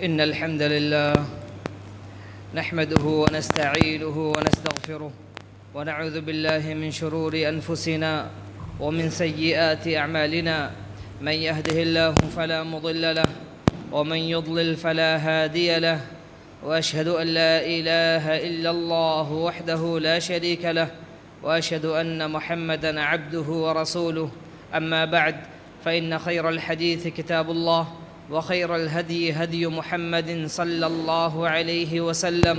إن الحمد لله نحمده ونستعينه ونستغفره ونعوذ بالله من شرور أنفسنا ومن سيئات أعمالنا. من يهده الله فلا مضل له ومن يضلل فلا هادي له، وأشهد أن لا إله إلا الله وحده لا شريك له، وأشهد أن محمدًا عبده ورسوله. أما بعد، فإن خير الحديث كتاب الله، وخير الهدي هدي محمد صلى الله عليه وسلم،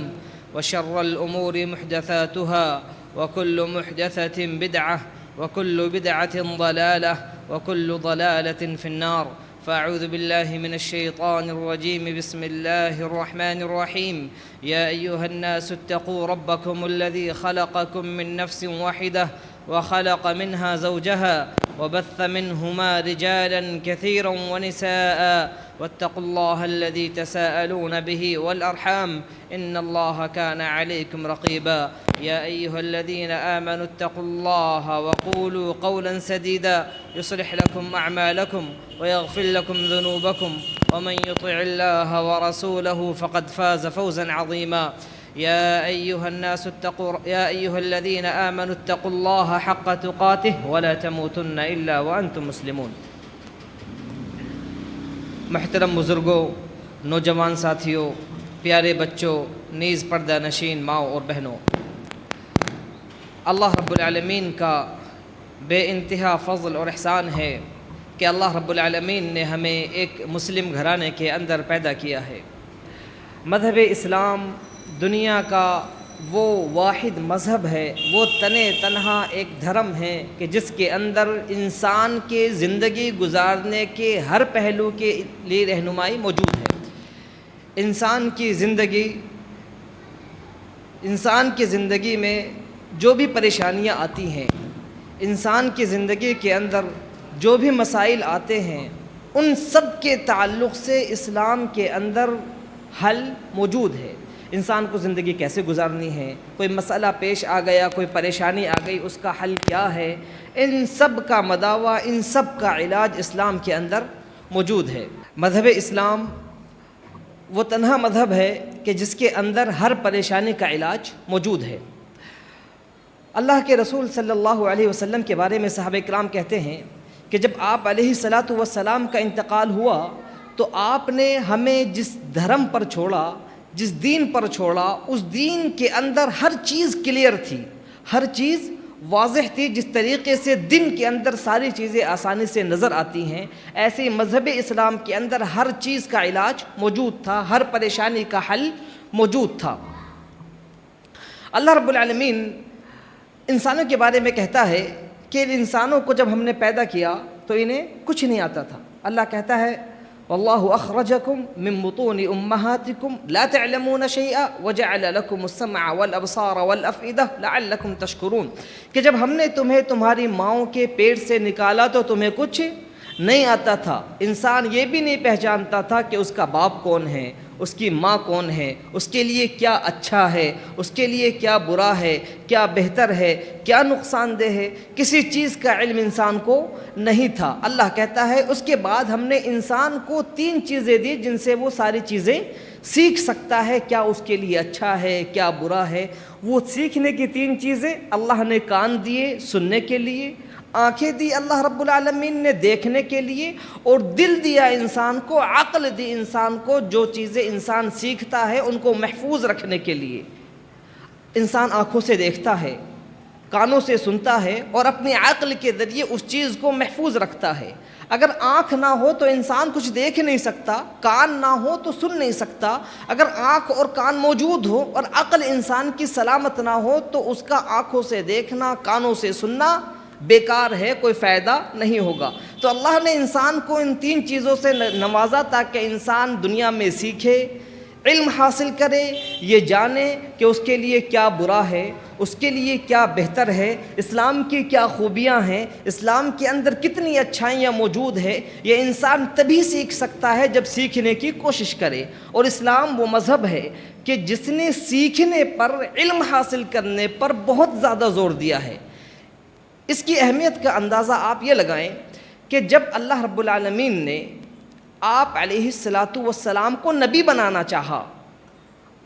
وشر الأمور محدثاتها، وكل محدثة بدعة، وكل بدعة ضلالة، وكل ضلالة في النار. فأعوذ بالله من الشيطان الرجيم. بسم الله الرحمن الرحيم. يا أيها الناس اتقوا ربكم الذي خلقكم من نفس واحدة وخلق منها زوجها وبث منهما رجالا كثيرا ونساء، واتقوا الله الذي تساءلون به والأرحام إن الله كان عليكم رقيبا. يا أيها الذين آمنوا اتقوا الله وقولوا قولا سديدا يصلح لكم أعمالكم ويغفر لكم ذنوبكم، ومن يطع الله ورسوله فقد فاز فوزا عظيما. يا أيها الذين آمنوا اتقوا الله حق تقاته ولا تموتن إلا وأنتم مسلمون. محترم بزرگوں، نوجوان ساتھیوں، پیارے بچوں، نیز پردہ نشین ماؤں اور بہنوں، اللہ رب العالمین کا بے انتہا فضل اور احسان ہے کہ اللہ رب العالمین نے ہمیں ایک مسلم گھرانے کے اندر پیدا کیا ہے۔ مذہب اسلام دنیا کا وہ واحد مذہب ہے، وہ تنہا ایک دھرم ہے کہ جس کے اندر انسان کے زندگی گزارنے کے ہر پہلو کے لیے رہنمائی موجود ہے۔ انسان کی زندگی میں جو بھی پریشانیاں آتی ہیں، انسان کی زندگی کے اندر جو بھی مسائل آتے ہیں، ان سب کے تعلق سے اسلام کے اندر حل موجود ہے۔ انسان کو زندگی کیسے گزارنی ہے، کوئی مسئلہ پیش آ گیا، کوئی پریشانی آ گئی، اس کا حل کیا ہے، ان سب کا مداوع، ان سب کا علاج اسلام کے اندر موجود ہے۔ مذہب اسلام وہ تنہا مذہب ہے کہ جس کے اندر ہر پریشانی کا علاج موجود ہے۔ اللہ کے رسول صلی اللہ علیہ وسلم کے بارے میں صحابہ کرام کہتے ہیں کہ جب آپ علیہ الصلاۃ والسلام کا انتقال ہوا تو آپ نے ہمیں جس دھرم پر چھوڑا، جس دین پر چھوڑا، اس دین کے اندر ہر چیز کلیئر تھی، ہر چیز واضح تھی۔ جس طریقے سے دن کے اندر ساری چیزیں آسانی سے نظر آتی ہیں، ایسے ہی مذہب اسلام کے اندر ہر چیز کا علاج موجود تھا، ہر پریشانی کا حل موجود تھا۔ اللہ رب العالمین انسانوں کے بارے میں کہتا ہے کہ ان انسانوں کو جب ہم نے پیدا کیا تو انہیں کچھ نہیں آتا تھا۔ اللہ کہتا ہے وَاللَّهُ أَخْرَجَكُم مِّن بُطُونِ أُمَّهَاتِكُمْ لَا تَعْلَمُونَ شَيْئًا وَجَعَلَ لَكُمُ السَّمْعَ وَالْأَبْصَارَ وَالْأَفْئِدَةَ لَعَلَّكُمْ تَشْكُرُونَ کہ جب ہم نے تمہیں تمہاری ماؤں کے پیٹ سے نکالا تو تمہیں کچھ نہیں آتا تھا۔ انسان یہ بھی نہیں پہچانتا تھا کہ اس کا باپ کون ہے، اس کی ماں کون ہے، اس کے لیے کیا اچھا ہے، اس کے لیے کیا برا ہے، کیا بہتر ہے، کیا نقصان دہ ہے، کسی چیز کا علم انسان کو نہیں تھا۔ اللہ کہتا ہے اس کے بعد ہم نے انسان کو 3 چیزیں دی جن سے وہ ساری چیزیں سیکھ سکتا ہے، کیا اس کے لیے اچھا ہے، کیا برا ہے۔ وہ سیکھنے کی 3 چیزیں اللہ نے کان دیے سننے کے لیے، آنکھیں دی اللہ رب العالمین نے دیکھنے کے لیے، اور دل دیا انسان کو، عقل دی انسان کو، جو چیزیں انسان سیکھتا ہے ان کو محفوظ رکھنے کے لیے۔ انسان آنکھوں سے دیکھتا ہے، کانوں سے سنتا ہے، اور اپنی عقل کے ذریعے اس چیز کو محفوظ رکھتا ہے۔ اگر آنکھ نہ ہو تو انسان کچھ دیکھ نہیں سکتا، کان نہ ہو تو سن نہیں سکتا۔ اگر آنکھ اور کان موجود ہو اور عقل انسان کی سلامت نہ ہو تو اس کا آنکھوں سے دیکھنا، کانوں سے سننا بیکار ہے، کوئی فائدہ نہیں ہوگا۔ تو اللہ نے انسان کو ان 3 چیزوں سے نوازا تاکہ انسان دنیا میں سیکھے، علم حاصل کرے، یہ جانے کہ اس کے لیے کیا برا ہے، اس کے لیے کیا بہتر ہے، اسلام کی کیا خوبیاں ہیں، اسلام کے اندر کتنی اچھائیاں موجود ہے۔ یہ انسان تبھی سیکھ سکتا ہے جب سیکھنے کی کوشش کرے۔ اور اسلام وہ مذہب ہے کہ جس نے سیکھنے پر، علم حاصل کرنے پر بہت زیادہ زور دیا ہے۔ اس کی اہمیت کا اندازہ آپ یہ لگائیں کہ جب اللہ رب العالمین نے آپ علیہ الصلاۃ والسلام کو نبی بنانا چاہا.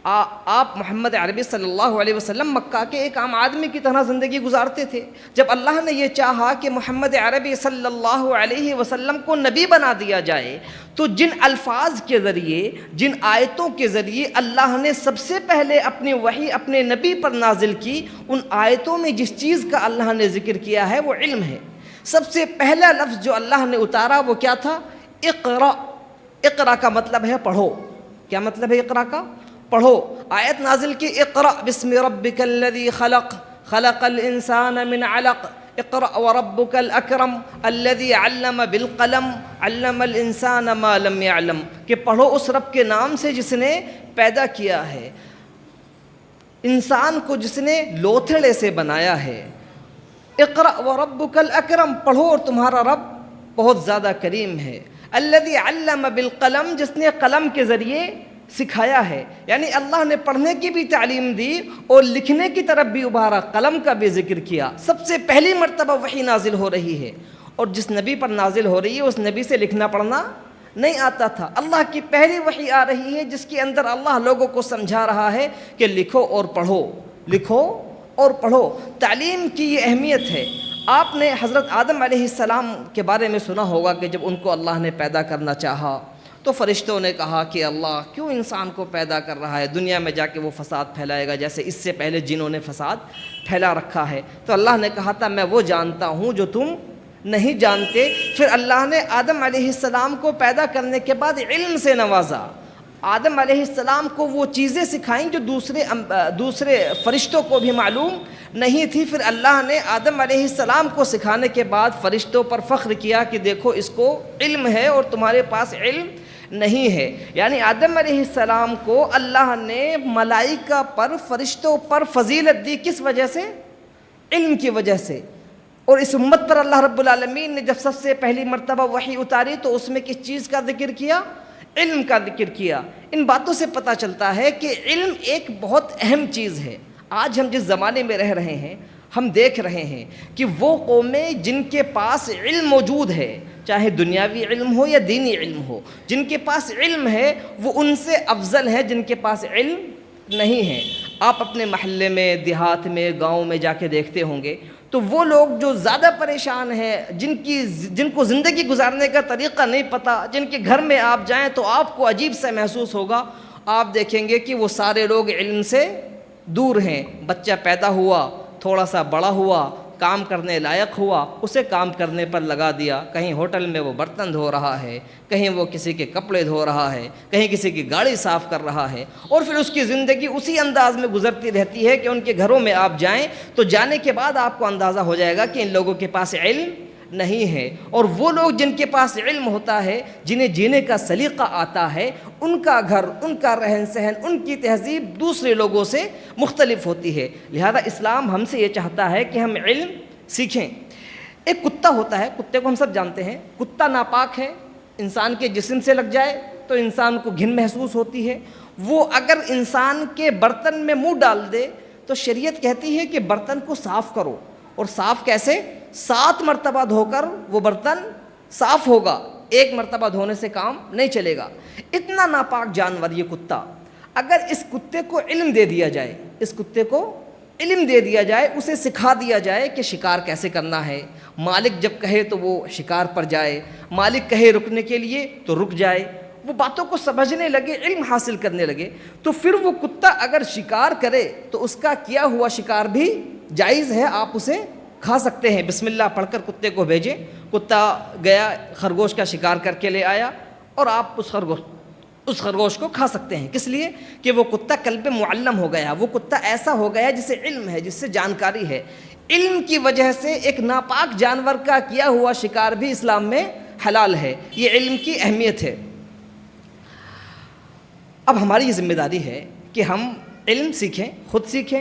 آپ محمد عربی صلی اللہ علیہ وسلم مکہ کے ایک عام آدمی کی طرح زندگی گزارتے تھے. جب اللہ نے یہ چاہا کہ محمد عربی صلی اللہ علیہ وسلم کو نبی بنا دیا جائے تو جن الفاظ کے ذریعے، جن آیتوں کے ذریعے اللہ نے سب سے پہلے اپنی وحی اپنے نبی پر نازل کی، ان آیتوں میں جس چیز کا اللہ نے ذکر کیا ہے وہ علم ہے. سب سے پہلا لفظ جو اللہ نے اتارا وہ کیا تھا؟ اقرا. اقرا کا مطلب ہے پڑھو. کیا مطلب ہے اقرا کا؟ پڑھو. آیت نازل کی اقرا بسم ربک الذی خلق خلق الانسان من علق اقرا وربک الاکرم الذی علم بالقلم علم الانسان ما لم يعلم، کہ پڑھو اس رب کے نام سے جس نے پیدا کیا ہے، انسان کو جس نے لوتھڑے سے بنایا ہے. اقرا وربک الاکرم، پڑھو اور تمہارا رب بہت زیادہ کریم ہے. الذی علم بالقلم، جس نے قلم کے ذریعے سکھایا ہے. یعنی اللہ نے پڑھنے کی بھی تعلیم دی اور لکھنے کی طرف بھی ابھارا، قلم کا بھی ذکر کیا. سب سے پہلی مرتبہ وحی نازل ہو رہی ہے اور جس نبی پر نازل ہو رہی ہے اس نبی سے لکھنا پڑھنا نہیں آتا تھا. اللہ کی پہلی وحی آ رہی ہے جس کے اندر اللہ لوگوں کو سمجھا رہا ہے کہ لکھو اور پڑھو، لکھو اور پڑھو. تعلیم کی یہ اہمیت ہے. آپ نے حضرت آدم علیہ السلام کے بارے میں سنا ہوگا کہ جب ان کو اللہ نے پیدا کرنا چاہا تو فرشتوں نے کہا کہ اللہ کیوں انسان کو پیدا کر رہا ہے، دنیا میں جا کے وہ فساد پھیلائے گا جیسے اس سے پہلے جنہوں نے فساد پھیلا رکھا ہے. تو اللہ نے کہا تھا میں وہ جانتا ہوں جو تم نہیں جانتے. پھر اللہ نے آدم علیہ السلام کو پیدا کرنے کے بعد علم سے نوازا. آدم علیہ السلام کو وہ چیزیں سکھائیں جو دوسرے فرشتوں کو بھی معلوم نہیں تھی. پھر اللہ نے آدم علیہ السلام کو سکھانے کے بعد فرشتوں پر فخر کیا کہ دیکھو اس کو علم ہے اور تمہارے پاس علم نہیں ہے. یعنی آدم علیہ السلام کو اللہ نے ملائکہ پر، فرشتوں پر فضیلت دی. کس وجہ سے؟ علم کی وجہ سے. اور اس امت پر اللہ رب العالمین نے جب سب سے پہلی مرتبہ وحی اتاری تو اس میں کس چیز کا ذکر کیا؟ علم کا ذکر کیا. ان باتوں سے پتہ چلتا ہے کہ علم ایک بہت اہم چیز ہے. آج ہم جس زمانے میں رہ رہے ہیں ہم دیکھ رہے ہیں کہ وہ قومیں جن کے پاس علم موجود ہے، چاہے دنیاوی علم ہو یا دینی علم ہو، جن کے پاس علم ہے وہ ان سے افضل ہے جن کے پاس علم نہیں ہے. آپ اپنے محلے میں، دیہات میں، گاؤں میں جا کے دیکھتے ہوں گے تو وہ لوگ جو زیادہ پریشان ہیں، جن کو زندگی گزارنے کا طریقہ نہیں پتہ، جن کے گھر میں آپ جائیں تو آپ کو عجیب سا محسوس ہوگا. آپ دیکھیں گے کہ وہ سارے لوگ علم سے دور ہیں. بچہ پیدا ہوا، تھوڑا سا بڑا ہوا، کام کرنے لائق ہوا، اسے کام کرنے پر لگا دیا. کہیں ہوٹل میں وہ برتن دھو رہا ہے، کہیں وہ کسی کے کپڑے دھو رہا ہے، کہیں کسی کی گاڑی صاف کر رہا ہے، اور پھر اس کی زندگی اسی انداز میں گزرتی رہتی ہے کہ ان کے گھروں میں آپ جائیں تو جانے کے بعد آپ کو اندازہ ہو جائے گا کہ ان لوگوں کے پاس علم نہیں ہے. اور وہ لوگ جن کے پاس علم ہوتا ہے، جنہیں جینے کا سلیقہ آتا ہے، ان کا گھر، ان کا رہن سہن، ان کی تہذیب دوسرے لوگوں سے مختلف ہوتی ہے. لہذا اسلام ہم سے یہ چاہتا ہے کہ ہم علم سیکھیں. ایک کتا ہوتا ہے، کتے کو ہم سب جانتے ہیں. کتا ناپاک ہے، انسان کے جسم سے لگ جائے تو انسان کو گھن محسوس ہوتی ہے. وہ اگر انسان کے برتن میں منہ ڈال دے تو شریعت کہتی ہے کہ برتن کو صاف کرو. اور صاف کیسے؟ 7 مرتبہ دھو کر وہ برتن صاف ہوگا. 1 مرتبہ دھونے سے کام نہیں چلے گا. اتنا ناپاک جانور یہ کتا. اگر اس کتے کو علم دے دیا جائے، اس کتے کو علم دے دیا جائے، اسے سکھا دیا جائے کہ شکار کیسے کرنا ہے، مالک جب کہے تو وہ شکار پر جائے، مالک کہے رکنے کے لیے تو رک جائے، وہ باتوں کو سمجھنے لگے، علم حاصل کرنے لگے، تو پھر وہ کتا اگر شکار کرے تو اس کا کیا ہوا شکار بھی جائز ہے. آپ اسے کھا سکتے ہیں. بسم اللہ پڑھ کر کتے کو بھیجیں. کتا گیا، خرگوش کا شکار کر کے لے آیا اور آپ اس خرگوش کو کھا سکتے ہیں. کس لیے؟ کہ وہ کتا قلب معلم ہو گیا، وہ کتا ایسا ہو گیا جسے علم ہے، جس سے جانکاری ہے. علم کی وجہ سے ایک ناپاک جانور کا کیا ہوا شکار بھی اسلام میں حلال ہے. یہ علم کی اہمیت ہے. اب ہماری یہ ذمہ داری ہے کہ ہم علم سیکھیں، خود سیکھیں.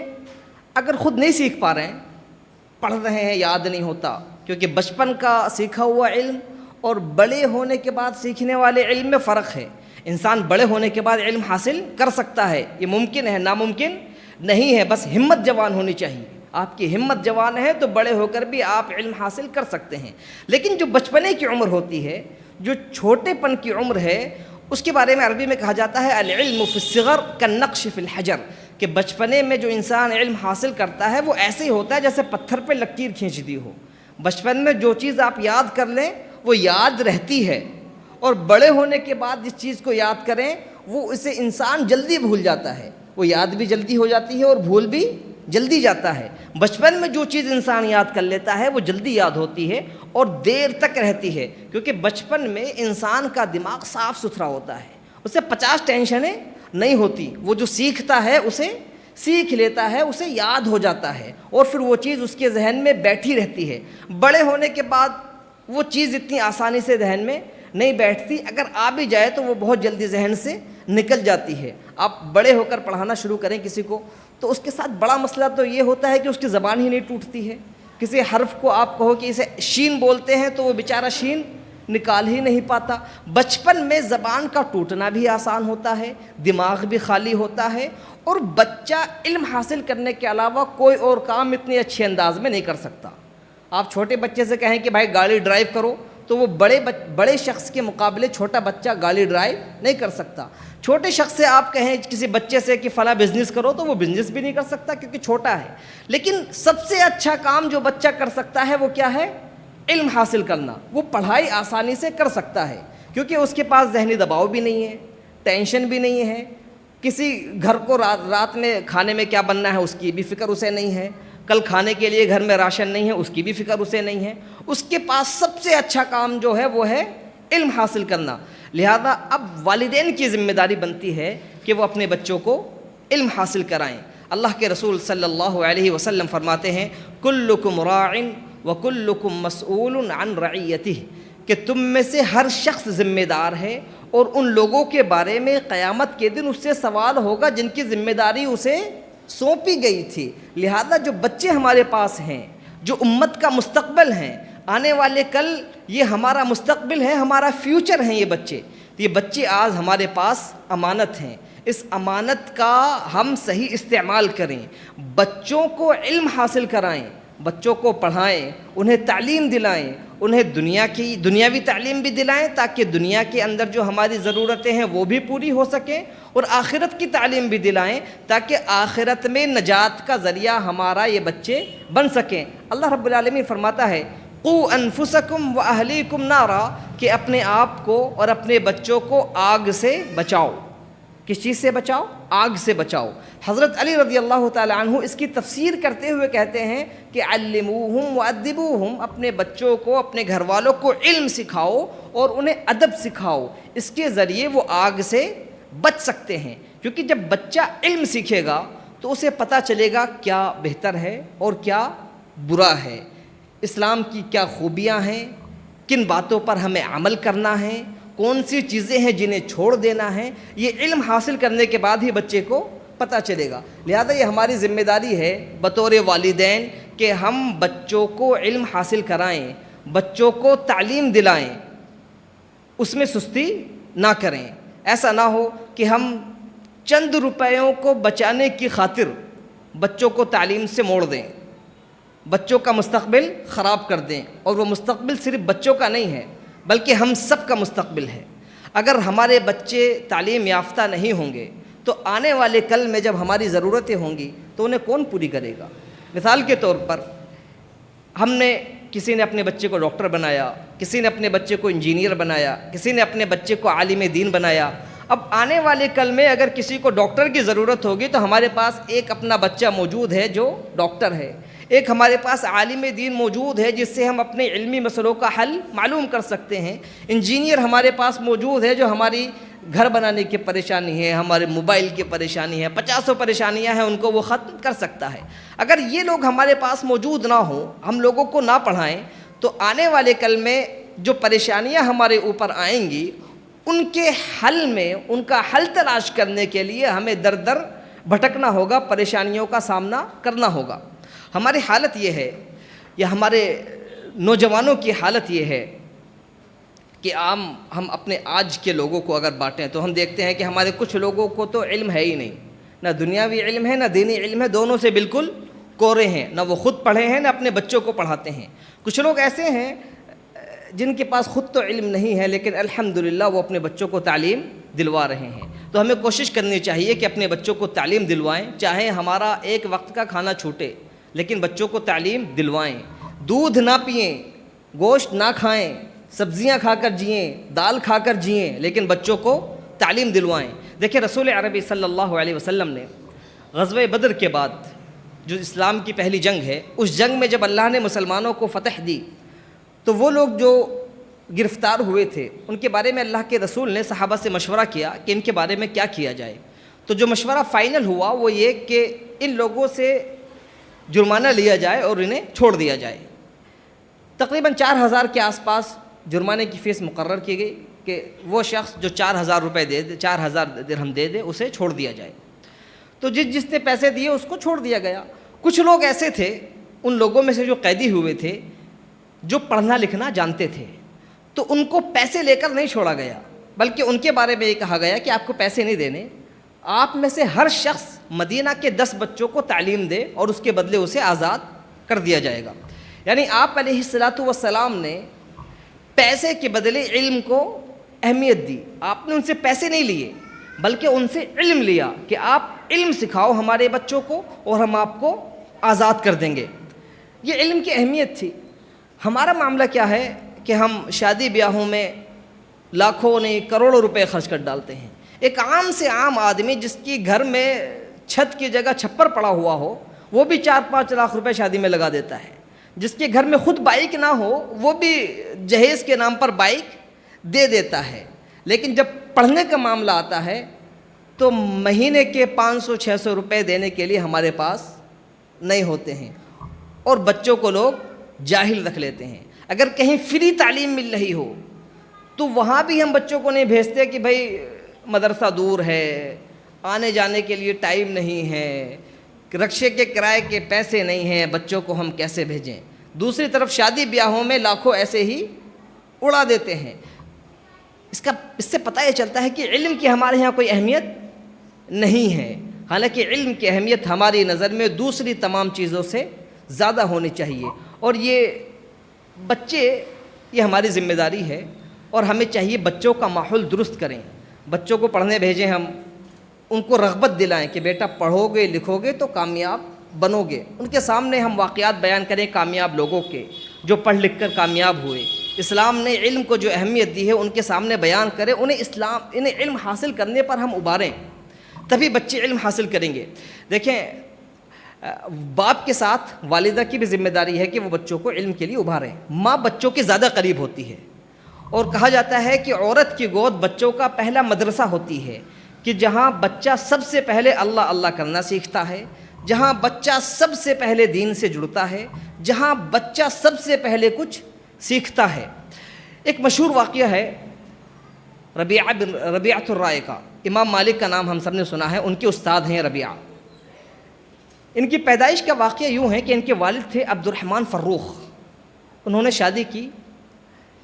اگر خود نہیں سیکھ پا رہے ہیں، پڑھ رہے ہیں، یاد نہیں ہوتا، کیونکہ بچپن کا سیکھا ہوا علم اور بڑے ہونے کے بعد سیکھنے والے علم میں فرق ہے. انسان بڑے ہونے کے بعد علم حاصل کر سکتا ہے، یہ ممکن ہے، ناممکن نہیں ہے. بس ہمت جوان ہونی چاہیے. آپ کی ہمت جوان ہے تو بڑے ہو کر بھی آپ علم حاصل کر سکتے ہیں. لیکن جو بچپنے کی عمر ہوتی ہے، جو چھوٹے پن کی عمر ہے اس کے بارے میں عربی میں کہا جاتا ہے العلم فی الصغر کالنقش فی الحجر، کہ بچپنے میں جو انسان علم حاصل کرتا ہے وہ ایسے ہی ہوتا ہے جیسے پتھر پہ لکیر کھینچ دی ہو۔ بچپن میں جو چیز آپ یاد کر لیں وہ یاد رہتی ہے، اور بڑے ہونے کے بعد جس چیز کو یاد کریں وہ اسے انسان جلدی بھول جاتا ہے، وہ یاد بھی جلدی ہو جاتی ہے اور بھول بھی جلدی جاتا ہے۔ بچپن میں جو چیز انسان یاد کر لیتا ہے وہ جلدی یاد ہوتی ہے اور دیر تک رہتی ہے، کیونکہ بچپن میں انسان کا دماغ صاف ستھرا ہوتا ہے، اسے 50 ٹینشنیں نہیں ہوتی، وہ جو سیکھتا ہے اسے سیکھ لیتا ہے، اسے یاد ہو جاتا ہے اور پھر وہ چیز اس کے ذہن میں بیٹھی رہتی ہے۔ بڑے ہونے کے بعد وہ چیز اتنی آسانی سے ذہن میں نہیں بیٹھتی، اگر آ بھی جائے تو وہ بہت جلدی ذہن سے نکل جاتی ہے۔ آپ بڑے ہو کر پڑھانا شروع کریں کسی کو تو اس کے ساتھ بڑا مسئلہ تو یہ ہوتا ہے کہ اس کی زبان ہی نہیں ٹوٹتی ہے۔ کسی حرف کو آپ کہو کہ اسے شین بولتے ہیں تو وہ بیچارہ شین نکال ہی نہیں پاتا۔ بچپن میں زبان کا ٹوٹنا بھی آسان ہوتا ہے، دماغ بھی خالی ہوتا ہے، اور بچہ علم حاصل کرنے کے علاوہ کوئی اور کام اتنے اچھے انداز میں نہیں کر سکتا۔ آپ چھوٹے بچے سے کہیں کہ بھائی گاڑی ڈرائیو کرو تو وہ بڑے شخص کے مقابلے چھوٹا بچہ گاڑی ڈرائیو نہیں کر سکتا۔ چھوٹے شخص سے آپ کہیں کسی بچے سے کہ فلاں بزنس کرو تو وہ بزنس بھی نہیں کر سکتا کیونکہ چھوٹا ہے۔ لیکن سب سے اچھا کام جو بچہ کر سکتا ہے وہ کیا ہے؟ علم حاصل کرنا۔ وہ پڑھائی آسانی سے کر سکتا ہے کیونکہ اس کے پاس ذہنی دباؤ بھی نہیں ہے، ٹینشن بھی نہیں ہے، کسی گھر کو رات میں کھانے میں کیا بننا ہے اس کی بھی فکر اسے نہیں ہے، کل کھانے کے لیے گھر میں راشن نہیں ہے اس کی بھی فکر اسے نہیں ہے۔ اس کے پاس سب سے اچھا کام جو ہے وہ ہے علم حاصل کرنا۔ لہذا اب والدین کی ذمہ داری بنتی ہے کہ وہ اپنے بچوں کو علم حاصل کرائیں۔ اللہ کے رسول صلی اللہ علیہ وسلم فرماتے ہیں کلکم راع وکلکم مسئول عن رعیتہ، کہ تم میں سے ہر شخص ذمہ دار ہے اور ان لوگوں کے بارے میں قیامت کے دن اس سے سوال ہوگا جن کی ذمہ داری اسے سونپی گئی تھی۔ لہذا جو بچے ہمارے پاس ہیں، جو امت کا مستقبل ہیں، آنے والے کل یہ ہمارا مستقبل ہے، ہمارا فیوچر ہیں یہ بچے، تو یہ بچے آج ہمارے پاس امانت ہیں۔ اس امانت کا ہم صحیح استعمال کریں، بچوں کو علم حاصل کرائیں، بچوں کو پڑھائیں، انہیں تعلیم دلائیں، انہیں دنیاوی تعلیم بھی دلائیں تاکہ دنیا کے اندر جو ہماری ضرورتیں ہیں وہ بھی پوری ہو سکیں، اور آخرت کی تعلیم بھی دلائیں تاکہ آخرت میں نجات کا ذریعہ ہمارا یہ بچے بن سکیں۔ اللہ رب العالمین فرماتا ہے قوا انفسکم واہلیکم نارا، کہ اپنے آپ کو اور اپنے بچوں کو آگ سے بچاؤ۔ کس چیز سے بچاؤ؟ آگ سے بچاؤ۔ حضرت علی رضی اللہ تعالی عنہ اس کی تفسیر کرتے ہوئے کہتے ہیں کہ علموہم وادبوہم، اپنے بچوں کو، اپنے گھر والوں کو علم سکھاؤ اور انہیں ادب سکھاؤ، اس کے ذریعے وہ آگ سے بچ سکتے ہیں۔ کیونکہ جب بچہ علم سیکھے گا تو اسے پتہ چلے گا کیا بہتر ہے اور کیا برا ہے، اسلام کی کیا خوبیاں ہیں، کن باتوں پر ہمیں عمل کرنا ہے، کون سی چیزیں ہیں جنہیں چھوڑ دینا ہے۔ یہ علم حاصل کرنے کے بعد ہی بچے کو پتہ چلے گا۔ لہذا یہ ہماری ذمہ داری ہے بطور والدین کہ ہم بچوں کو علم حاصل کرائیں، بچوں کو تعلیم دلائیں، اس میں سستی نہ کریں۔ ایسا نہ ہو کہ ہم چند روپیوں کو بچانے کی خاطر بچوں کو تعلیم سے موڑ دیں، بچوں کا مستقبل خراب کر دیں، اور وہ مستقبل صرف بچوں کا نہیں ہے بلکہ ہم سب کا مستقبل ہے۔ اگر ہمارے بچے تعلیم یافتہ نہیں ہوں گے تو آنے والے کل میں جب ہماری ضرورتیں ہوں گی تو انہیں کون پوری کرے گا؟ مثال کے طور پر کسی نے اپنے بچے کو ڈاکٹر بنایا، کسی نے اپنے بچے کو انجینئر بنایا، کسی نے اپنے بچے کو عالم دین بنایا۔ اب آنے والے کل میں اگر کسی کو ڈاکٹر کی ضرورت ہوگی تو ہمارے پاس ایک اپنا بچہ موجود ہے جو ڈاکٹر ہے، ایک ہمارے پاس عالم دین موجود ہے جس سے ہم اپنے علمی مسئلوں کا حل معلوم کر سکتے ہیں، انجینئر ہمارے پاس موجود ہے جو ہماری گھر بنانے کی پریشانی ہے، ہمارے موبائل کی پریشانی ہے، 50 پریشانیاں ہیں ان کو وہ ختم کر سکتا ہے۔ اگر یہ لوگ ہمارے پاس موجود نہ ہوں، ہم لوگوں کو نہ پڑھائیں، تو آنے والے کل میں جو پریشانیاں ہمارے اوپر آئیں گی ان کے حل میں، ان کا حل تلاش کرنے کے لیے ہمیں در در بھٹکنا ہوگا، پریشانیوں کا سامنا کرنا ہوگا۔ ہماری حالت یہ ہے، یا ہمارے نوجوانوں کی حالت یہ ہے کہ ہم اپنے آج کے لوگوں کو اگر بانٹیں تو ہم دیکھتے ہیں کہ ہمارے کچھ لوگوں کو تو علم ہے ہی نہیں، نہ دنیاوی علم ہے نہ دینی علم ہے، دونوں سے بالکل کورے ہیں، نہ وہ خود پڑھے ہیں نہ اپنے بچوں کو پڑھاتے ہیں۔ کچھ لوگ ایسے ہیں جن کے پاس خود تو علم نہیں ہے لیکن الحمدللہ وہ اپنے بچوں کو تعلیم دلوا رہے ہیں. تو ہمیں کوشش کرنی چاہیے کہ اپنے بچوں کو تعلیم دلوائیں, چاہے ہمارا ایک وقت کا کھانا چھوٹے لیکن بچوں کو تعلیم دلوائیں. دودھ نہ پئیں, گوشت نہ کھائیں, سبزیاں کھا کر جئیں, دال کھا کر جئیں, لیکن بچوں کو تعلیم دلوائیں. دیکھیں رسول عربی صلی اللہ علیہ وسلم نے غزوہ بدر کے بعد جو اسلام کی پہلی جنگ ہے, اس جنگ میں جب اللہ نے مسلمانوں کو فتح دی تو وہ لوگ جو گرفتار ہوئے تھے ان کے بارے میں اللہ کے رسول نے صحابہ سے مشورہ کیا کہ ان کے بارے میں کیا کیا جائے. تو جو مشورہ فائنل ہوا وہ یہ کہ ان لوگوں سے جرمانہ لیا جائے اور انہیں چھوڑ دیا جائے. تقریباً 4000 کے آس پاس جرمانے کی فیس مقرر کی گئی کہ وہ شخص جو 4000 روپے دے دے, 4000 درہم دے دے, اسے چھوڑ دیا جائے. تو جس نے پیسے دیے اس کو چھوڑ دیا گیا. کچھ لوگ ایسے تھے ان لوگوں میں سے جو قیدی ہوئے تھے جو پڑھنا لکھنا جانتے تھے, تو ان کو پیسے لے کر نہیں چھوڑا گیا بلکہ ان کے بارے میں یہ کہا گیا کہ آپ کو پیسے نہیں دینے, آپ میں سے ہر شخص مدینہ کے 10 بچوں کو تعلیم دے اور اس کے بدلے اسے آزاد کر دیا جائے گا. یعنی آپ علیہ الصلاۃ والسلام نے پیسے کے بدلے علم کو اہمیت دی. آپ نے ان سے پیسے نہیں لیے بلکہ ان سے علم لیا کہ آپ علم سکھاؤ ہمارے بچوں کو اور ہم آپ کو آزاد کر دیں گے. یہ علم کی اہمیت تھی. ہمارا معاملہ کیا ہے کہ ہم شادی بیاہوں میں لاکھوں نہیں کروڑوں روپے خرچ کر ڈالتے ہیں. ایک عام سے عام آدمی جس کی گھر میں چھت کی جگہ چھپر پڑا ہوا ہو وہ بھی 4-5 لاکھ روپے شادی میں لگا دیتا ہے. جس کے گھر میں خود بائک نہ ہو وہ بھی جہیز کے نام پر بائک دے دیتا ہے. لیکن جب پڑھنے کا معاملہ آتا ہے تو مہینے کے 500-600 روپے دینے کے لیے ہمارے پاس نہیں ہوتے ہیں اور بچوں کو لوگ جاہل رکھ لیتے ہیں. اگر کہیں فری تعلیم مل رہی ہو تو وہاں بھی ہم بچوں کو نہیں بھیجتے کہ بھائی مدرسہ دور ہے, آنے جانے کے لیے ٹائم نہیں ہے, رکشے کے کرائے کے پیسے نہیں ہیں, بچوں کو ہم کیسے بھیجیں. دوسری طرف شادی بیاہوں میں لاکھوں ایسے ہی اڑا دیتے ہیں. اس سے پتہ یہ چلتا ہے کہ علم کی ہمارے یہاں کوئی اہمیت نہیں ہے, حالانکہ علم کی اہمیت ہماری نظر میں دوسری تمام چیزوں سے زیادہ ہونی چاہیے. اور یہ بچے, یہ ہماری ذمہ داری ہے اور ہمیں چاہیے بچوں کا ماحول درست کریں, بچوں کو پڑھنے بھیجیں, ہم ان کو رغبت دلائیں کہ بیٹا پڑھو گے لکھو گے تو کامیاب بنو گے. ان کے سامنے ہم واقعات بیان کریں کامیاب لوگوں کے جو پڑھ لکھ کر کامیاب ہوئے. اسلام نے علم کو جو اہمیت دی ہے ان کے سامنے بیان کریں, انہیں علم حاصل کرنے پر ہم ابھاریں, تبھی بچے علم حاصل کریں گے. دیکھیں باپ کے ساتھ والدہ کی بھی ذمہ داری ہے کہ وہ بچوں کو علم کے لیے ابھاریں. ماں بچوں کے زیادہ قریب ہوتی ہے اور کہا جاتا ہے کہ عورت کی گود بچوں کا پہلا مدرسہ ہوتی ہے, کہ جہاں بچہ سب سے پہلے اللہ اللہ کرنا سیکھتا ہے, جہاں بچہ سب سے پہلے دین سے جڑتا ہے, جہاں بچہ سب سے پہلے کچھ سیکھتا ہے. ایک مشہور واقعہ ہے ربیعۃ الرائے کا. امام مالک کا نام ہم سب نے سنا ہے, ان کے استاد ہیں ربیعہ. ان کی پیدائش کا واقعہ یوں ہے کہ ان کے والد تھے عبد الرحمن فروخ. انہوں نے شادی کی,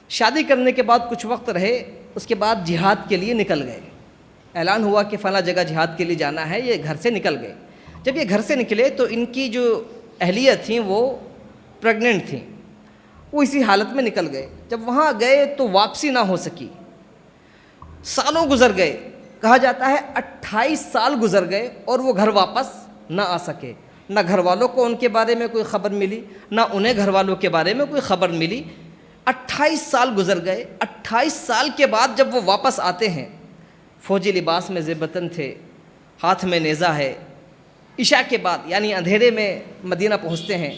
شادی کرنے کے بعد کچھ وقت رہے, اس کے بعد جہاد کے لیے نکل گئے. اعلان ہوا کہ فلاں جگہ جہاد کے لیے جانا ہے, یہ گھر سے نکل گئے. جب یہ گھر سے نکلے تو ان کی جو اہلیہ تھیں وہ پریگننٹ تھیں, وہ اسی حالت میں نکل گئے. جب وہاں گئے تو واپسی نہ ہو سکی, سالوں گزر گئے. کہا جاتا ہے 28 سال گزر گئے اور وہ گھر واپس نہ آ سکے. نہ گھر والوں کو ان کے بارے میں کوئی خبر ملی, نہ انہیں گھر والوں کے بارے میں کوئی خبر ملی. 28 سال گزر گئے. 28 سال کے بعد جب وہ واپس آتے ہیں, فوجی لباس میں زیب وطن تھے, ہاتھ میں نیزہ ہے. عشاء کے بعد یعنی اندھیرے میں مدینہ پہنچتے ہیں.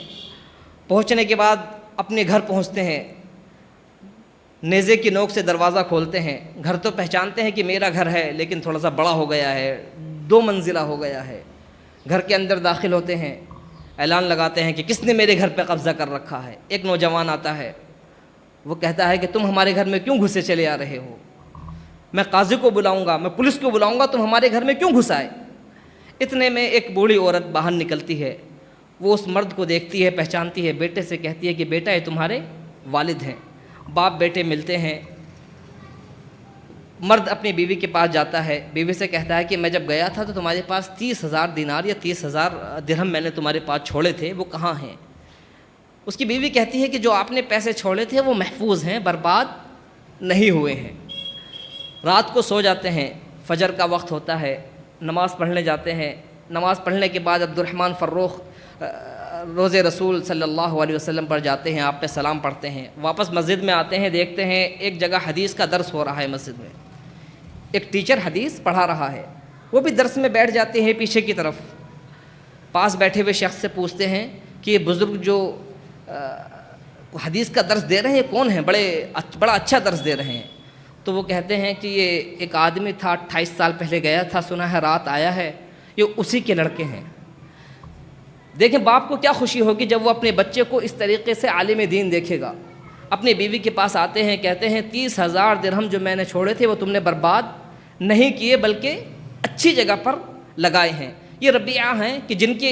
پہنچنے کے بعد اپنے گھر پہنچتے ہیں, نیزے کی نوک سے دروازہ کھولتے ہیں. گھر تو پہچانتے ہیں کہ میرا گھر ہے لیکن تھوڑا سا بڑا ہو گیا ہے, 2 منزلہ ہو گیا ہے. گھر کے اندر داخل ہوتے ہیں, اعلان لگاتے ہیں کہ کس نے میرے گھر پہ قبضہ کر رکھا ہے. ایک نوجوان آتا ہے, وہ کہتا ہے کہ تم ہمارے گھر میں کیوں گھسے چلے آ رہے ہو, میں قاضی کو بلاؤں گا, میں پولیس کو بلاؤں گا, تم ہمارے گھر میں کیوں گھس آئے. اتنے میں ایک بوڑھی عورت باہر نکلتی ہے. وہ اس مرد کو دیکھتی ہے, پہچانتی ہے, بیٹے سے کہتی ہے کہ بیٹا یہ تمہارے والد ہیں. باپ بیٹے ملتے ہیں. مرد اپنی بیوی کے پاس جاتا ہے, بیوی سے کہتا ہے کہ میں جب گیا تھا تو تمہارے پاس 30,000 دینار یا 30,000 درہم میں نے تمہارے پاس چھوڑے تھے, وہ کہاں ہیں. اس کی بیوی کہتی ہے کہ جو آپ نے پیسے چھوڑے تھے وہ محفوظ ہیں، برباد نہیں ہوئے ہیں۔ رات کو سو جاتے ہیں، فجر کا وقت ہوتا ہے، نماز پڑھنے جاتے ہیں۔ نماز پڑھنے کے بعد عبد الرحمن فروخ روض رسول صلی اللہ علیہ وسلم پر جاتے ہیں، آپ پہ سلام پڑھتے ہیں، واپس مسجد میں آتے ہیں، دیکھتے ہیں ایک جگہ حدیث کا درس ہو رہا ہے مسجد میں، ایک ٹیچر حدیث پڑھا رہا ہے، وہ بھی درس میں بیٹھ جاتے ہیں پیچھے کی طرف۔ پاس بیٹھے ہوئے شخص سے پوچھتے ہیں کہ یہ بزرگ جو حدیث کا درس دے رہے ہیں کون ہیں، بڑا اچھا درس دے رہے ہیں۔ تو وہ کہتے ہیں کہ یہ ایک آدمی تھا 28 سال پہلے گیا تھا، سنا ہے رات آیا ہے، یہ اسی کے لڑکے ہیں۔ دیکھیں باپ کو کیا خوشی ہوگی جب وہ اپنے بچے کو اس طریقے سے عالم دین دیکھے گا۔ اپنی بیوی کے پاس آتے ہیں، کہتے ہیں 30,000 درہم جو میں نے چھوڑے تھے وہ تم نے برباد نہیں کیے بلکہ اچھی جگہ پر لگائے ہیں۔ یہ ربیعہ ہیں کہ جن کے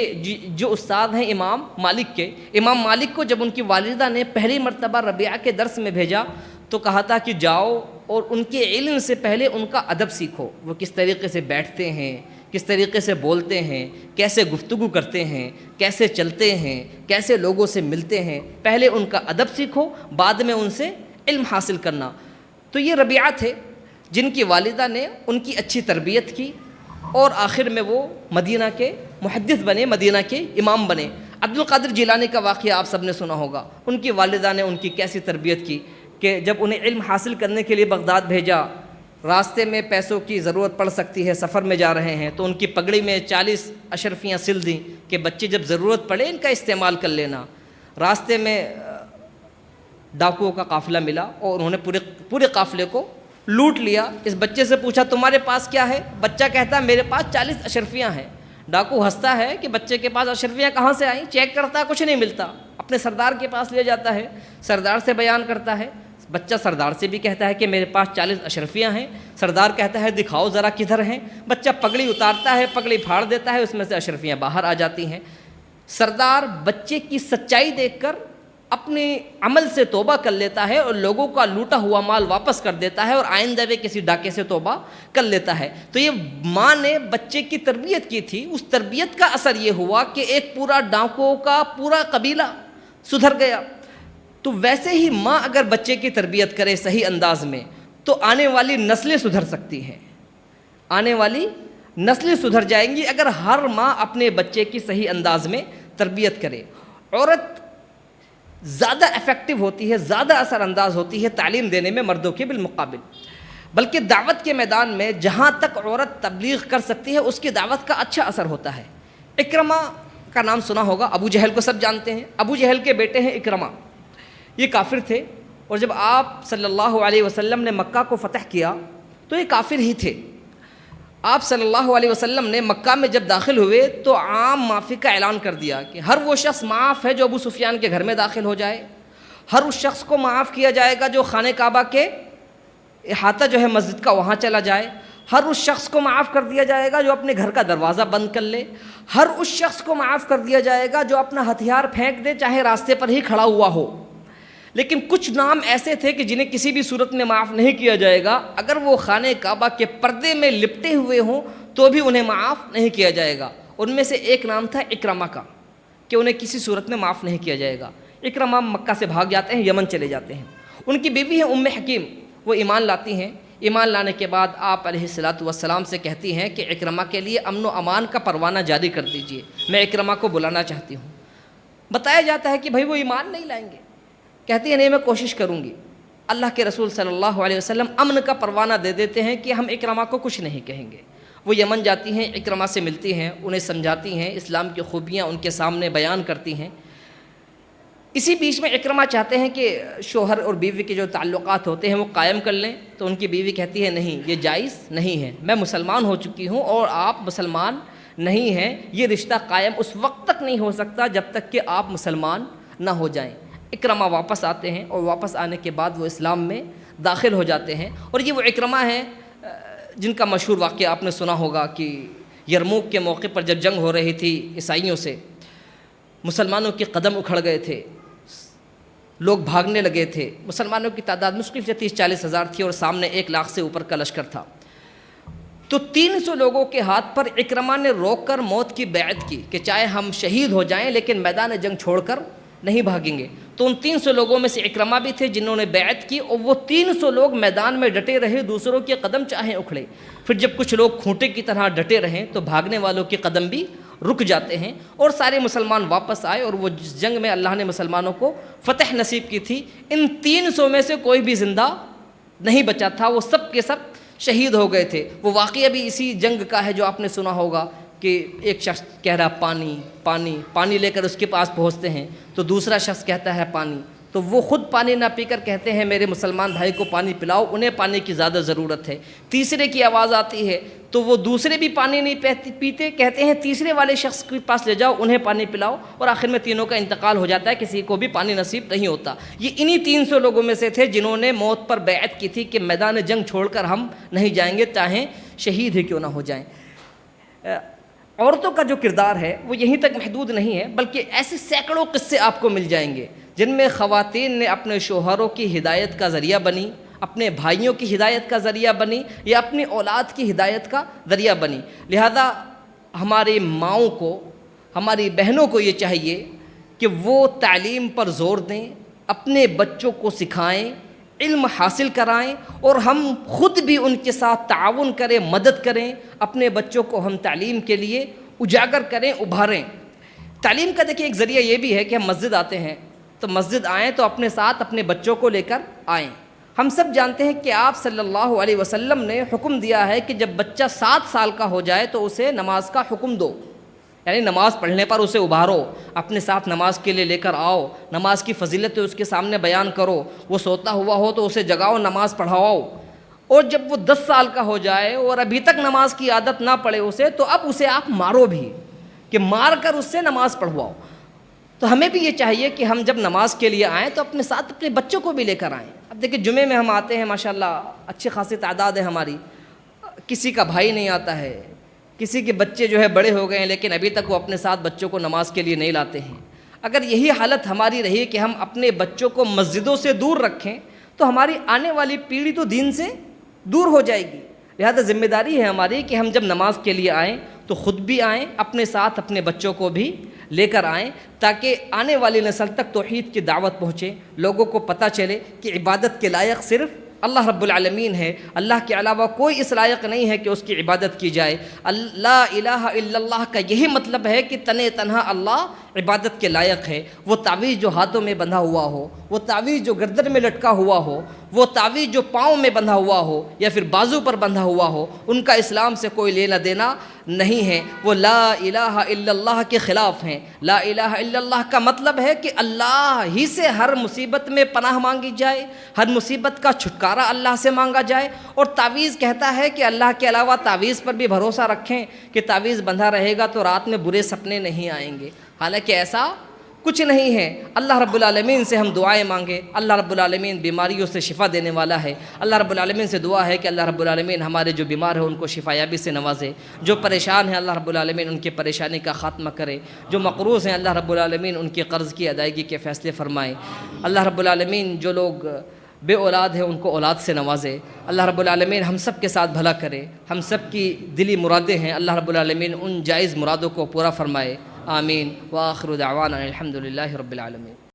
جو استاد ہیں امام مالک کو جب ان کی والدہ نے پہلی مرتبہ ربیعہ کے درس میں بھیجا تو کہا تھا کہ جاؤ اور ان کے علم سے پہلے ان کا ادب سیکھو، وہ کس طریقے سے بیٹھتے ہیں، کس طریقے سے بولتے ہیں، کیسے گفتگو کرتے ہیں، کیسے چلتے ہیں، کیسے لوگوں سے ملتے ہیں، پہلے ان کا ادب سیکھو، بعد میں ان سے علم حاصل کرنا۔ تو یہ ربیعہ تھے جن کی والدہ نے ان کی اچھی تربیت کی اور آخر میں وہ مدینہ کے محدث بنے، مدینہ کے امام بنے۔ عبد القادر جیلانی کا واقعہ آپ سب نے سنا ہوگا، ان کی والدہ نے ان کی کیسی تربیت کی کہ جب انہیں علم حاصل کرنے کے لیے بغداد بھیجا، راستے میں پیسوں کی ضرورت پڑ سکتی ہے، سفر میں جا رہے ہیں، تو ان کی پگڑی میں 40 اشرفیاں سل دیں کہ بچے جب ضرورت پڑے ان کا استعمال کر لینا۔ راستے میں ڈاکوؤں کا قافلہ ملا اور انہوں نے پورے قافلے کو لوٹ لیا۔ اس بچے سے پوچھا تمہارے پاس کیا ہے؟ بچہ کہتا ہے میرے پاس 40 اشرفیاں ہیں۔ ڈاکو ہنستا ہے کہ بچے کے پاس اشرفیاں کہاں سے آئیں، چیک کرتا ہے کچھ نہیں ملتا، اپنے سردار کے پاس لے جاتا ہے، سردار سے بیان کرتا ہے۔ بچہ سردار سے بھی کہتا ہے کہ میرے پاس 40 اشرفیاں ہیں۔ سردار کہتا ہے دکھاؤ ذرا کدھر ہیں۔ بچہ پگڑی اتارتا ہے، پگڑی پھاڑ دیتا ہے، اس میں سے اشرفیاں باہر آ جاتی ہیں۔ سردار بچے کی سچائی دیکھ کر اپنے عمل سے توبہ کر لیتا ہے اور لوگوں کا لوٹا ہوا مال واپس کر دیتا ہے اور آئندہ بھی کسی ڈاکے سے توبہ کر لیتا ہے۔ تو یہ ماں نے بچے کی تربیت کی تھی، اس تربیت کا اثر یہ ہوا کہ ایک پورا ڈاکوؤں کا پورا قبیلہ سدھر گیا۔ تو ویسے ہی ماں اگر بچے کی تربیت کرے صحیح انداز میں تو آنے والی نسلیں سدھر سکتی ہیں، آنے والی نسلیں سدھر جائیں گی اگر ہر ماں اپنے بچے کی صحیح انداز میں تربیت کرے۔ عورت زیادہ افیکٹو ہوتی ہے، زیادہ اثر انداز ہوتی ہے تعلیم دینے میں مردوں کے بالمقابل، بلکہ دعوت کے میدان میں جہاں تک عورت تبلیغ کر سکتی ہے اس کی دعوت کا اچھا اثر ہوتا ہے۔ اکرمہ کا نام سنا ہوگا، ابو جہل کو سب جانتے ہیں، ابو جہل کے بیٹے ہیں اکرمہ، یہ کافر تھے اور جب آپ صلی اللہ علیہ وسلم نے مکہ کو فتح کیا تو یہ کافر ہی تھے۔ آپ صلی اللہ علیہ وسلم نے مکہ میں جب داخل ہوئے تو عام معافی کا اعلان کر دیا کہ ہر وہ شخص معاف ہے جو ابو سفیان کے گھر میں داخل ہو جائے، ہر اس شخص کو معاف کیا جائے گا جو خانہ کعبہ کے احاطہ جو ہے مسجد کا وہاں چلا جائے، ہر اس شخص کو معاف کر دیا جائے گا جو اپنے گھر کا دروازہ بند کر لے، ہر اس شخص کو معاف کر دیا جائے گا جو اپنا ہتھیار پھینک دے چاہے راستے پر ہی کھڑا ہوا ہو۔ لیکن کچھ نام ایسے تھے کہ جنہیں کسی بھی صورت میں معاف نہیں کیا جائے گا، اگر وہ خانہ کعبہ کے پردے میں لپٹے ہوئے ہوں تو بھی انہیں معاف نہیں کیا جائے گا۔ ان میں سے ایک نام تھا اکرمہ کا کہ انہیں کسی صورت میں معاف نہیں کیا جائے گا۔ اکرمہ مکہ سے بھاگ جاتے ہیں، یمن چلے جاتے ہیں۔ ان کی بیوی ہے حکیم، وہ ایمان لاتی ہیں۔ ایمان لانے کے بعد آپ علیہ الصلاۃ والسلام سے کہتی ہیں کہ اکرمہ کے لیے امن و امان کا پروانہ جاری کر دیجئے، میں اکرمہ کو بلانا چاہتی ہوں۔ بتایا جاتا ہے کہ بھائی وہ ایمان نہیں لائیں گے، کہتی ہیں نہیں میں کوشش کروں گی۔ اللہ کے رسول صلی اللہ علیہ وسلم امن کا پروانہ دے دیتے ہیں کہ ہم اکرمہ کو کچھ نہیں کہیں گے۔ وہ یمن جاتی ہیں، اکرمہ سے ملتی ہیں، انہیں سمجھاتی ہیں، اسلام کی خوبیاں ان کے سامنے بیان کرتی ہیں۔ اسی بیچ میں اکرمہ چاہتے ہیں کہ شوہر اور بیوی کے جو تعلقات ہوتے ہیں وہ قائم کر لیں، تو ان کی بیوی کہتی ہے نہیں یہ جائز نہیں ہے، میں مسلمان ہو چکی ہوں اور آپ مسلمان نہیں ہیں، یہ رشتہ قائم اس وقت تک نہیں ہو سکتا جب تک کہ آپ مسلمان نہ ہو جائیں۔ اکرمہ واپس آتے ہیں اور واپس آنے کے بعد وہ اسلام میں داخل ہو جاتے ہیں۔ اور یہ وہ اکرمہ ہیں جن کا مشہور واقعہ آپ نے سنا ہوگا کہ یرموک کے موقع پر جب جنگ ہو رہی تھی عیسائیوں سے، مسلمانوں کے قدم اکھڑ گئے تھے، لوگ بھاگنے لگے تھے، مسلمانوں کی تعداد مشکل سے 30-40 ہزار تھی اور سامنے 1 لاکھ سے اوپر کا لشکر تھا۔ تو 300 لوگوں کے ہاتھ پر اکرمہ نے روک کر موت کی بیعت کی کہ چاہے ہم شہید ہو جائیں لیکن میدان جنگ چھوڑ کر نہیں بھاگیں گے۔ تو ان 300 لوگوں میں سے اکرمہ بھی تھے جنہوں نے بیعت کی، اور وہ 300 لوگ میدان میں ڈٹے رہے، دوسروں کے قدم چاہیں اکھڑے۔ پھر جب کچھ لوگ کھوٹے کی طرح ڈٹے رہیں تو بھاگنے والوں کے قدم بھی رک جاتے ہیں، اور سارے مسلمان واپس آئے، اور وہ جس جنگ میں اللہ نے مسلمانوں کو فتح نصیب کی تھی، ان 300 میں سے کوئی بھی زندہ نہیں بچا تھا، وہ سب کے سب شہید ہو گئے تھے۔ وہ واقعہ بھی اسی جنگ کا ہے جو آپ نے سنا ہوگا کہ ایک شخص کہہ رہا پانی پانی، پانی لے کر اس کے پاس پہنچتے ہیں تو دوسرا شخص کہتا ہے پانی، تو وہ خود پانی نہ پی کر کہتے ہیں میرے مسلمان بھائی کو پانی پلاؤ، انہیں پانی کی زیادہ ضرورت ہے۔ تیسرے کی آواز آتی ہے تو وہ دوسرے بھی پانی نہیں پیتے، کہتے ہیں تیسرے والے شخص کے پاس لے جاؤ، انہیں پانی پلاؤ، اور آخر میں تینوں کا انتقال ہو جاتا ہے، کسی کو بھی پانی نصیب نہیں ہوتا۔ یہ انہی 300 لوگوں میں سے تھے جنہوں نے موت پر بیعت کی تھی کہ میدان جنگ چھوڑ کر ہم نہیں جائیں گے، چاہیں شہید ہی کیوں نہ ہو جائیں۔ عورتوں کا جو کردار ہے وہ یہیں تک محدود نہیں ہے، بلکہ ایسے سینکڑوں قصے آپ کو مل جائیں گے جن میں خواتین نے اپنے شوہروں کی ہدایت کا ذریعہ بنی، اپنے بھائیوں کی ہدایت کا ذریعہ بنی، یا اپنی اولاد کی ہدایت کا ذریعہ بنی۔ لہذا ہماری ماؤں کو، ہماری بہنوں کو یہ چاہیے کہ وہ تعلیم پر زور دیں، اپنے بچوں کو سکھائیں، علم حاصل کرائیں، اور ہم خود بھی ان کے ساتھ تعاون کریں، مدد کریں، اپنے بچوں کو ہم تعلیم کے لیے اجاگر کریں، ابھاریں۔ تعلیم کا دیکھیں ایک ذریعہ یہ بھی ہے کہ ہم مسجد آتے ہیں تو مسجد آئیں تو اپنے ساتھ اپنے بچوں کو لے کر آئیں۔ ہم سب جانتے ہیں کہ آپ صلی اللہ علیہ وسلم نے حکم دیا ہے کہ جب بچہ 7 سال کا ہو جائے تو اسے نماز کا حکم دو، یعنی نماز پڑھنے پر اسے ابھارو، اپنے ساتھ نماز کے لیے لے کر آؤ، نماز کی فضیلت اس کے سامنے بیان کرو، وہ سوتا ہوا ہو تو اسے جگاؤ، نماز پڑھاؤ۔ اور جب وہ 10 سال کا ہو جائے اور ابھی تک نماز کی عادت نہ پڑے اسے، تو اب اسے آپ مارو بھی، کہ مار کر اس سے نماز پڑھواؤ۔ تو ہمیں بھی یہ چاہیے کہ ہم جب نماز کے لیے آئیں تو اپنے ساتھ اپنے بچوں کو بھی لے کر آئیں۔ اب دیکھیں جمعے میں ہم آتے ہیں، ماشاءاللہ اچھی خاصی تعداد ہے ہماری، کسی کا بھائی نہیں آتا ہے، کسی کے بچے جو ہے بڑے ہو گئے ہیں لیکن ابھی تک وہ اپنے ساتھ بچوں کو نماز کے لیے نہیں لاتے ہیں۔ اگر یہی حالت ہماری رہی کہ ہم اپنے بچوں کو مسجدوں سے دور رکھیں تو ہماری آنے والی پیڑھی تو دین سے دور ہو جائے گی۔ لہذا ذمہ داری ہے ہماری کہ ہم جب نماز کے لیے آئیں تو خود بھی آئیں، اپنے ساتھ اپنے بچوں کو بھی لے کر آئیں، تاکہ آنے والی نسل تک توحید کی دعوت پہنچے، لوگوں کو پتہ چلے کہ عبادت کے لائق صرف اللہ رب العالمین ہے، اللہ کے علاوہ کوئی اس لائق نہیں ہے کہ اس کی عبادت کی جائے۔ لا الہ الا اللہ کا یہی مطلب ہے کہ تنہا اللہ عبادت کے لائق ہے۔ وہ تعویذ جو ہاتھوں میں بندھا ہوا ہو، وہ تعویذ جو گردن میں لٹکا ہوا ہو، وہ تعویذ جو پاؤں میں بندھا ہوا ہو یا پھر بازو پر بندھا ہوا ہو، ان کا اسلام سے کوئی لینا دینا نہیں ہے، وہ لا الہ الا اللہ کے خلاف ہیں۔ لا الہ الا اللہ کا مطلب ہے کہ اللہ ہی سے ہر مصیبت میں پناہ مانگی جائے، ہر مصیبت کا چھٹکارا اللہ سے مانگا جائے، اور تعویذ کہتا ہے کہ اللہ کے علاوہ تعویذ پر بھی بھروسہ رکھیں کہ تعویذ بندھا رہے گا تو رات میں برے سپنے نہیں آئیں گے، حالانکہ ایسا کچھ نہیں ہے۔ اللہ رب العالمین سے ہم دعائیں مانگیں، اللہ رب العالمین بیماریوں سے شفا دینے والا ہے۔ اللہ رب العالمین سے دعا ہے کہ اللہ رب العالمین ہمارے جو بیمار ہیں ان کو شفا یابی سے نوازے، جو پریشان ہیں اللہ رب العالمین ان کی پریشانی کا خاتمہ کرے، جو مقروض ہیں اللہ رب العالمین ان کے قرض کی ادائیگی کے فیصلے فرمائے۔ اللہ رب العالمین جو لوگ بے اولاد ہیں ان کو اولاد سے نوازے۔ اللہ رب العالمین ہم سب کے ساتھ بھلا کرے، ہم سب کی دلی مرادیں ہیں اللہ رب العالمین ان جائز مرادوں کو پورا فرمائے، آمین۔ وآخر دعوانا الحمد للہ رب العالمین۔